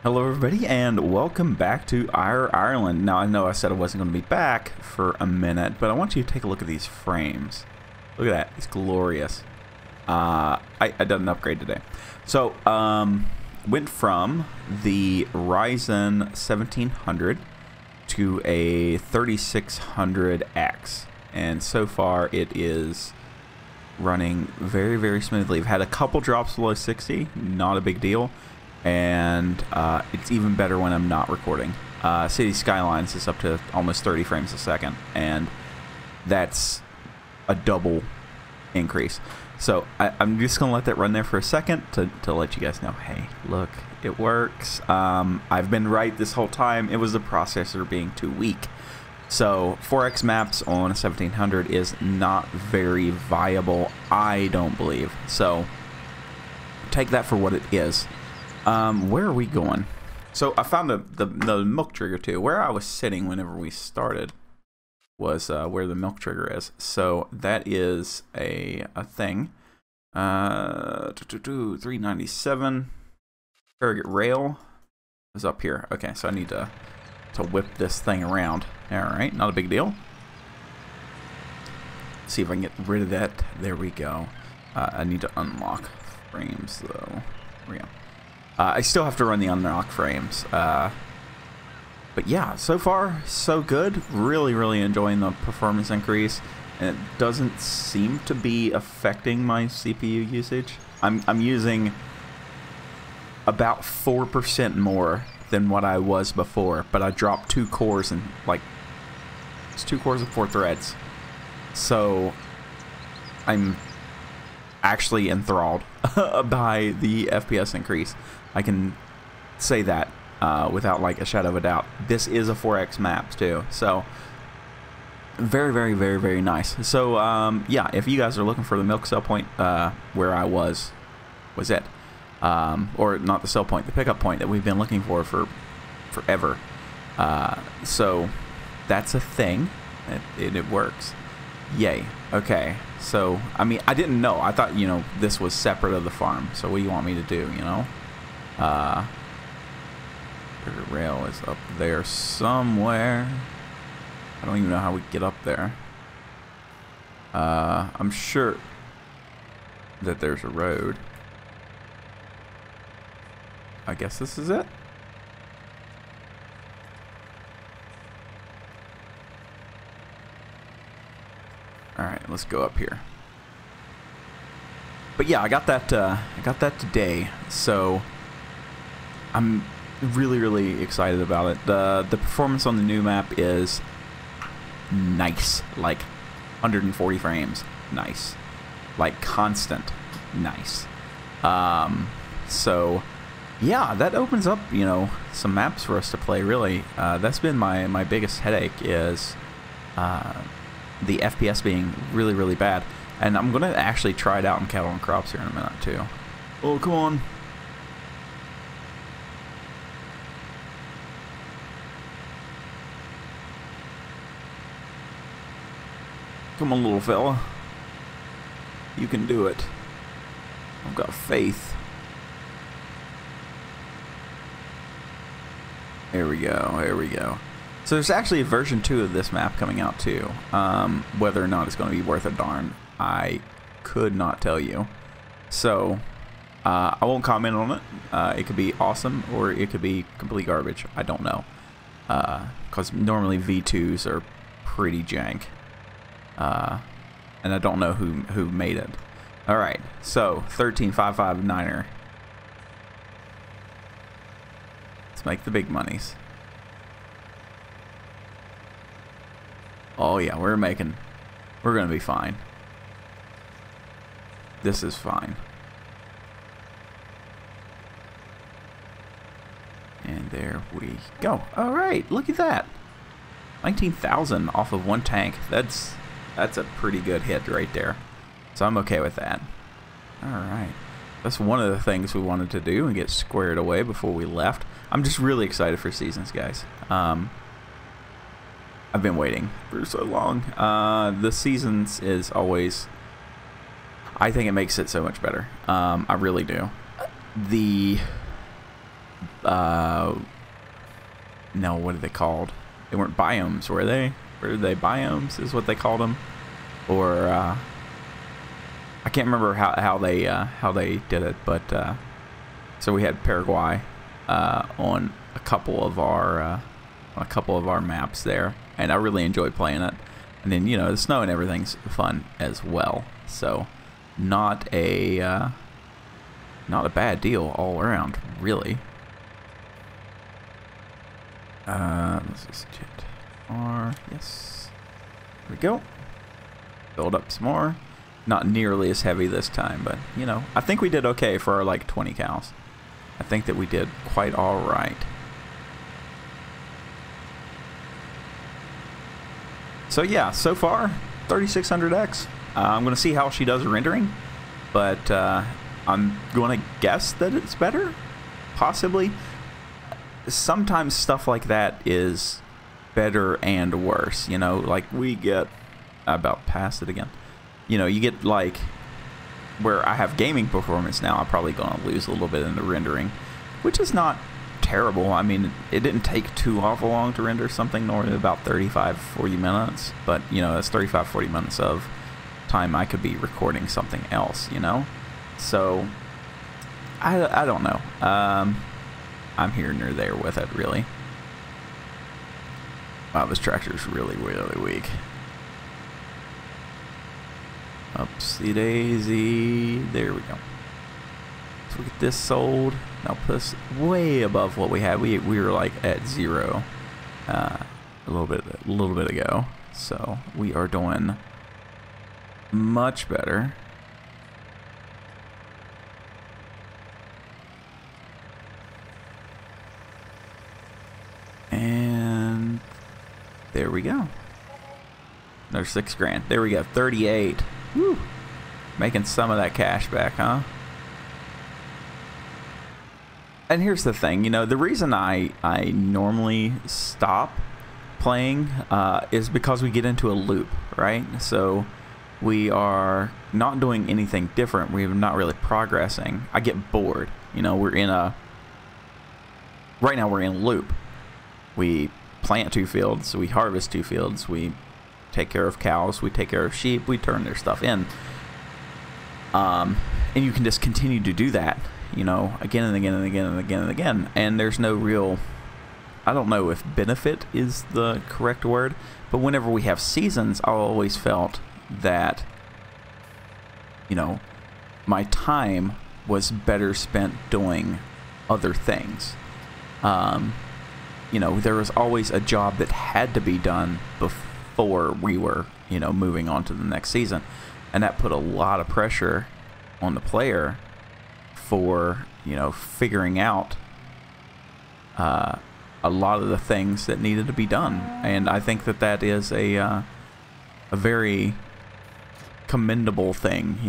Hello everybody and welcome back to Eire, Ireland. Now I know I said I wasn't going to be back for a minute, but I want you to take a look at these frames. Look at that, it's glorious. I did an upgrade today. So, went from the Ryzen 1700 to a 3600X. And so far it is running very, very smoothly. I've had a couple drops below 60, not a big deal. And it's even better when I'm not recording. City Skylines is up to almost 30 frames a second, and that's a double increase. So I'm just gonna let that run there for a second to let you guys know, hey, look, it works. I've been right this whole time. It was the processor being too weak. So 4X maps on a 1700 is not very viable, I don't believe. So take that for what it is. Where are we going? So I found the milk trigger too. Where I was sitting whenever we started was where the milk trigger is. So that is a thing. 397. Target rail is up here. Okay, so I need to whip this thing around. All right, not a big deal. See if I can get rid of that. There we go. I need to unlock frames though. There we go. I still have to run the unlock frames, but yeah, so far so good. Really, really enjoying the performance increase, and it doesn't seem to be affecting my CPU usage. I'm using about 4% more than what I was before, but I dropped 2 cores and it's 2 cores and 4 threads, so I'm actually enthralled by the FPS increase. I can say that without like a shadow of a doubt. This is a 4X map too, so very, very, very, very nice. So yeah, if you guys are looking for the milk sell point, where I was it, or not the sell point, the pickup point that we've been looking for forever. So that's a thing. It works. Yay. Okay. So I mean, I didn't know. I thought, you know, this was separate of the farm. So what do you want me to do? You know. The rail is up there somewhere. I don't even know how we get up there. I'm sure that there's a road. I guess this is it. Alright, let's go up here. But yeah, I got that today, so I'm really, really excited about it. The performance on the new map is nice, like 140 frames, nice, like constant, nice. So yeah, that opens up, you know, some maps for us to play. Really, that's been my biggest headache, is the FPS being really, really bad. And I'm gonna actually try it out in cattle and crops here in a minute too. Oh, come on. Come on, little fella. You can do it. I've got faith. There we go. There we go. So there's actually a version 2 of this map coming out too. Whether or not it's going to be worth a darn, I could not tell you. So I won't comment on it. It could be awesome or it could be complete garbage. I don't know. Because normally V2s are pretty jank. And I don't know who made it. Alright, so 13559er. Let's make the big monies. Oh yeah, we're gonna be fine. This is fine. And there we go. Alright, look at that. 19,000 off of 1 tank. That's a pretty good hit right there. So I'm okay with that. Alright. That's one of the things we wanted to do and get squared away before we left. I'm just really excited for seasons, guys. I've been waiting for so long. The seasons is always... I think it makes it so much better. I really do. The no, what are they called? They weren't biomes, were they? Were they biomes? Is what they called them, or I can't remember how they did it, but so we had Paraguay on a couple of our maps there, and I really enjoyed playing it. And then the snow and everything's fun as well. So not a bad deal all around, really. Let's just hit R. Yes. There we go. Build up some more. Not nearly as heavy this time, but I think we did okay for our like 20 cows. I think that we did quite all right. So yeah, so far 3600X. I'm gonna see how she does rendering, but I'm gonna guess that it's better, possibly. Sometimes stuff like that is better and worse, like we get about past it again. You get like where I have gaming performance now, I'm probably gonna lose a little bit in the rendering, which is not terrible. I mean, it didn't take too awful long to render something, normally about 35-40 minutes, but that's 35-40 minutes of time I could be recording something else, so I don't know. I'm here nor there with it, really. Wow, this tractor's really, really weak. Upsy daisy. There we go. So we get this sold. Now put us way above what we had. We were like at 0 a little bit ago. So we are doing much better. And there we go. Another 6 grand. There we go. 38. Woo. Making some of that cash back, huh? And here's the thing, the reason I normally stop playing is because we get into a loop, right? So we are not doing anything different. We're not really progressing. I get bored. We're in a... Right now we're in a loop. We plant 2 fields, we harvest 2 fields, we take care of cows, we take care of sheep, we turn their stuff in. And you can just continue to do that, again and again and again and again and again. And there's no real, I don't know if benefit is the correct word, but whenever we have seasons, I always felt that, my time was better spent doing other things. There was always a job that had to be done before we were, moving on to the next season. And that put a lot of pressure on the player for, figuring out a lot of the things that needed to be done. And I think that that is a very commendable thing,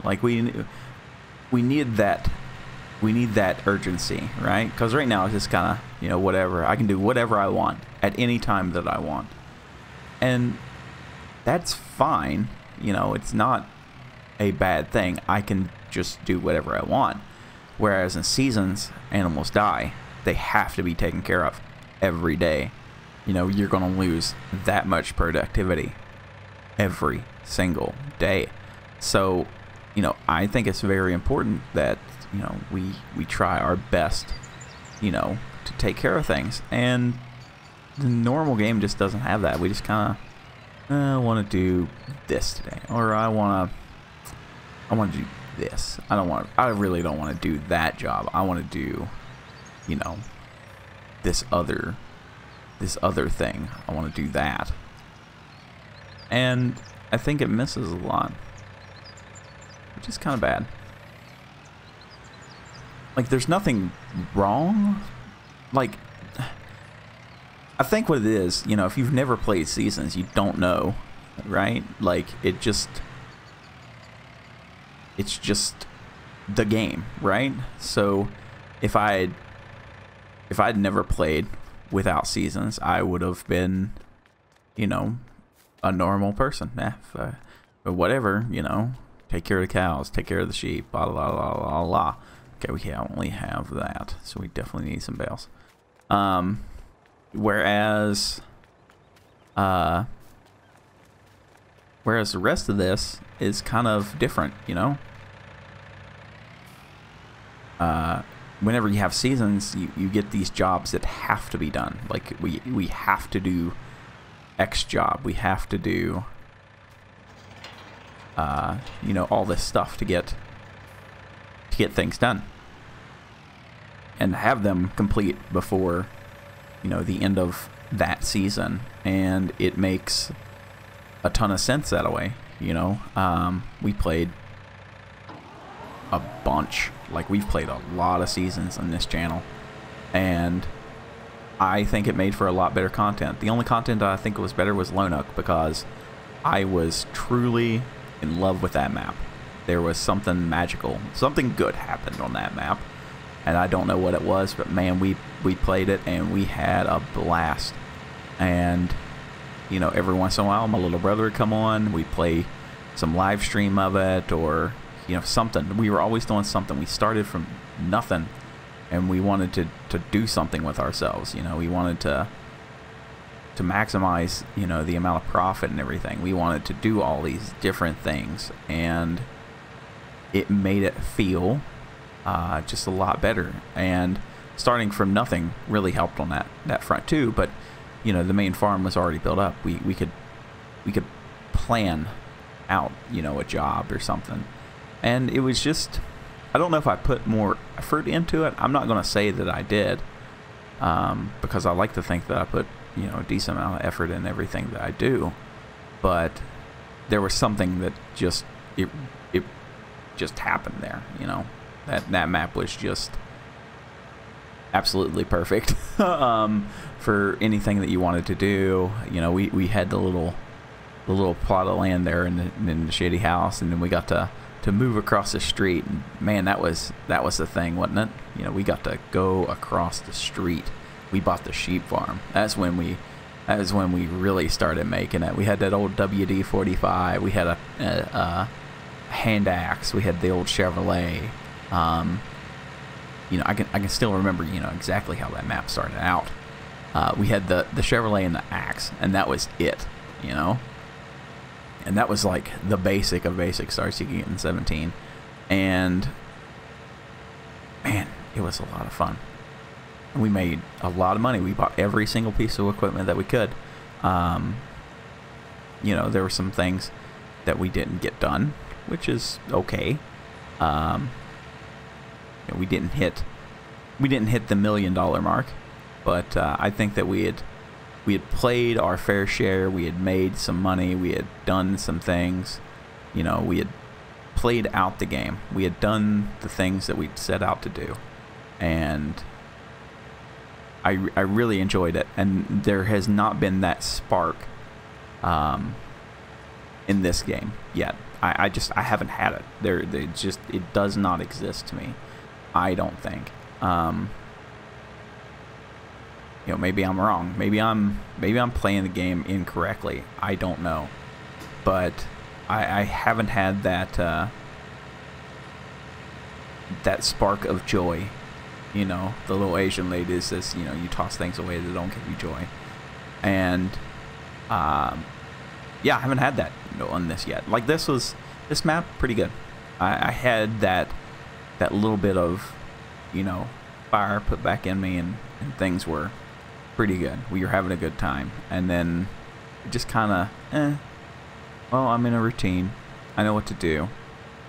Like we need that. We need that urgency, right? Because right now it's just kind of, whatever. I can do whatever I want at any time that I want. And that's fine. It's not a bad thing. I can just do whatever I want. Whereas in seasons, animals die. They have to be taken care of every day. You're going to lose that much productivity every single day. So, I think it's very important that we try our best, to take care of things. And the normal game just doesn't have that. We just kind of want to do this today, or I want to do this. I really don't want to do that job. I want to do, this other thing. I want to do that. And I think it misses a lot, which is kind of bad. Like, there's nothing wrong. Like, I think what it is, if you've never played seasons, you don't know, right? Like, it's just the game, right? So if I'd never played without seasons, I would have been, a normal person. But whatever, take care of the cows, take care of the sheep, blah, blah, blah, blah, blah. Okay, we only have that, so we definitely need some bales. Whereas the rest of this is kind of different, you know? Whenever you have seasons, you get these jobs that have to be done. Like, we have to do X job. We have to do, you know, all this stuff to get things done. And have them complete before, you know, the end of that season. And it makes a ton of sense that way, you know? We played a bunch. Like, we've played a lot of seasons on this channel, and I think it made for a lot better content. The only content I think was better was Lone Oak, because I was truly in love with that map. There was something magical, something good happened on that map, and I don't know what it was, but man, we played it and we had a blast. And you know, every once in a while my little brother would come on, we'd play some live stream of it, or you know, something. We were always doing something. We started from nothing, and we wanted to do something with ourselves. You know, we wanted to maximize, you know, the amount of profit and everything. We wanted to do all these different things, and it made it feel just a lot better. And starting from nothing really helped on that front too. But you know, the main farm was already built up. We could plan out, you know, a job or something. And it was just, I don't know if I put more effort into it. I'm not going to say that I did, because I like to think that I put, you know, a decent amount of effort in everything that I do. But there was something that just, it just happened there, you know. That map was just absolutely perfect for anything that you wanted to do. You know, we had the little plot of land there in the shady house, and then we got to move across the street, and man, that was the thing, wasn't it? You know, we got to go across the street. We bought the sheep farm. That was when we really started making it. We had that old WD-45. We had a hand axe. We had the old Chevrolet. You know, I can still remember, you know, exactly how that map started out. We had the Chevrolet and the axe, and that was it, you know. And that was like the basic of basic starts you can get in 17. And man, it was a lot of fun. And we made a lot of money. We bought every single piece of equipment that we could. You know, there were some things that we didn't get done, which is okay. You know, we didn't hit the $1 million mark, but I think that we had played our fair share. We had made some money. We had done some things. You know, we had played out the game. We had done the things that we'd set out to do, and I really enjoyed it. And there has not been that spark in this game yet. I haven't had it. It does not exist to me, I don't think. You know, maybe I'm wrong. Maybe I'm playing the game incorrectly. I don't know. But I haven't had that that spark of joy. You know, the little Asian lady says, you know, you toss things away that don't give you joy. And yeah, I haven't had that on this yet. Like, this map pretty good. I had that little bit of, you know, fire put back in me, and things were pretty good. We were having a good time. And then it just kind of, well, I'm in a routine. I know what to do.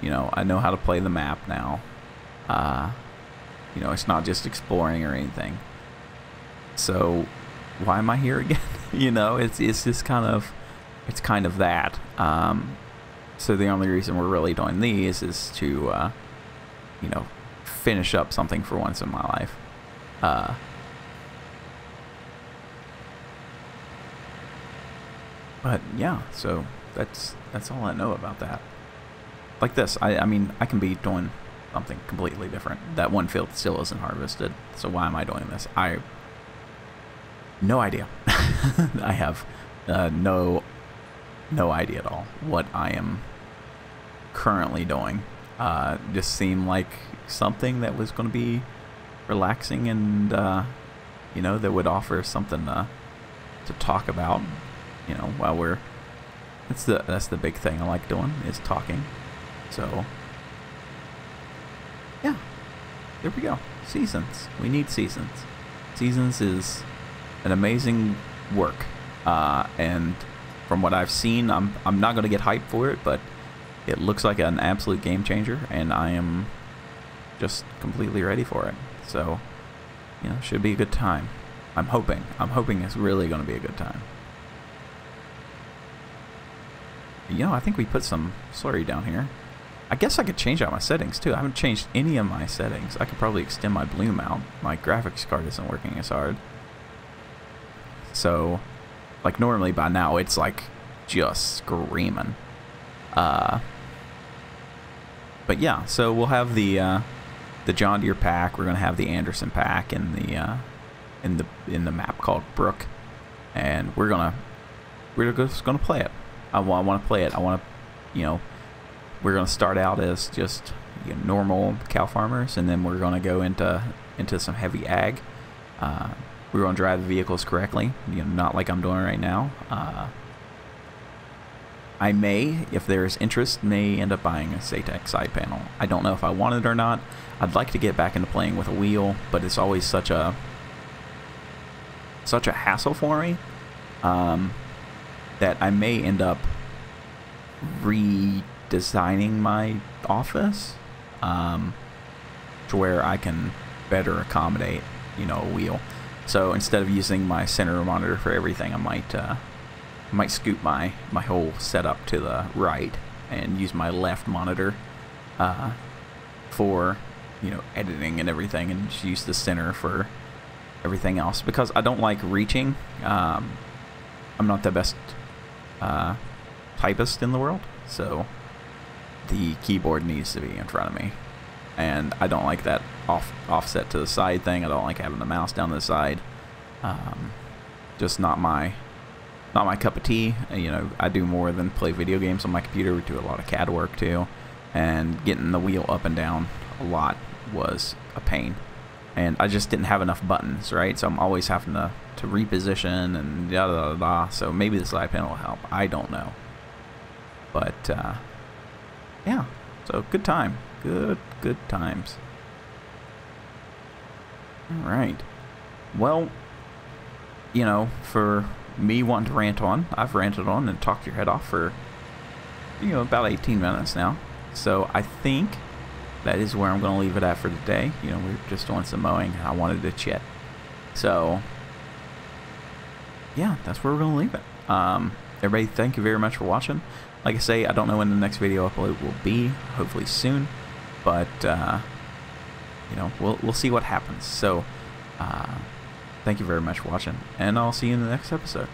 You know, I know how to play the map now. You know, it's not just exploring or anything. So why am I here again? You know, it's just kind of, it's kind of that. So the only reason we're really doing these is to, you know, finish up something for once in my life. But yeah, so that's all I know about that. Like this, I mean, I can be doing something completely different. That one field still isn't harvested, so why am I doing this? No idea. I have no idea at all what I am currently doing. Just seemed like something that was going to be relaxing and, you know, that would offer something to talk about, you know, while we're... That's the big thing I like doing, is talking. So, yeah, there we go. Seasons. We need Seasons. Seasons is an amazing work, and from what I've seen, I'm not going to get hyped for it, but it looks like an absolute game changer, and I am just completely ready for it. So, you know, should be a good time. I'm hoping it's really going to be a good time. You know, I think we put some slurry down here. I guess I could change out my settings too. I haven't changed any of my settings. I could probably extend my bloom out. My graphics card isn't working as hard. So, like normally by now it's like just screaming. But yeah, so we'll have the John Deere pack. We're gonna have the Anderson pack in the map called Brook, and we're just gonna play it. I want to play it. I want to, you know, we're going to start out as just, you know, normal cow farmers, and then we're going to go into some heavy ag. We're going to drive the vehicles correctly, you know, not like I'm doing right now. I may, if there's interest, may end up buying a Satec side panel. I don't know if I want it or not. I'd like to get back into playing with a wheel, but it's always such a hassle for me. That I may end up redesigning my office to where I can better accommodate, you know, a wheel. So instead of using my center monitor for everything, I might scoot my whole setup to the right and use my left monitor for, you know, editing and everything, and just use the center for everything else, because I don't like reaching. I'm not the best typist in the world, so the keyboard needs to be in front of me, and I don't like that offset to the side thing. I don't like having the mouse down to the side. Just not my cup of tea. You know, I do more than play video games on my computer. We do a lot of CAD work too, and getting the wheel up and down a lot was a pain, and I just didn't have enough buttons, right? So I'm always having to reposition and yada yada yada. So maybe the side panel will help. I don't know. But yeah. So good time. Good times. Alright. Well, you know, for me wanting to rant on, I've ranted on and talked your head off for, you know, about 18 minutes now. So I think that is where I'm going to leave it at for today. You know, we're just doing some mowing. I wanted to chit. So yeah, that's where we're going to leave it. Everybody, thank you very much for watching. Like I say, I don't know when the next video upload will be. Hopefully soon. But, you know, we'll see what happens. So, thank you very much for watching. And I'll see you in the next episode.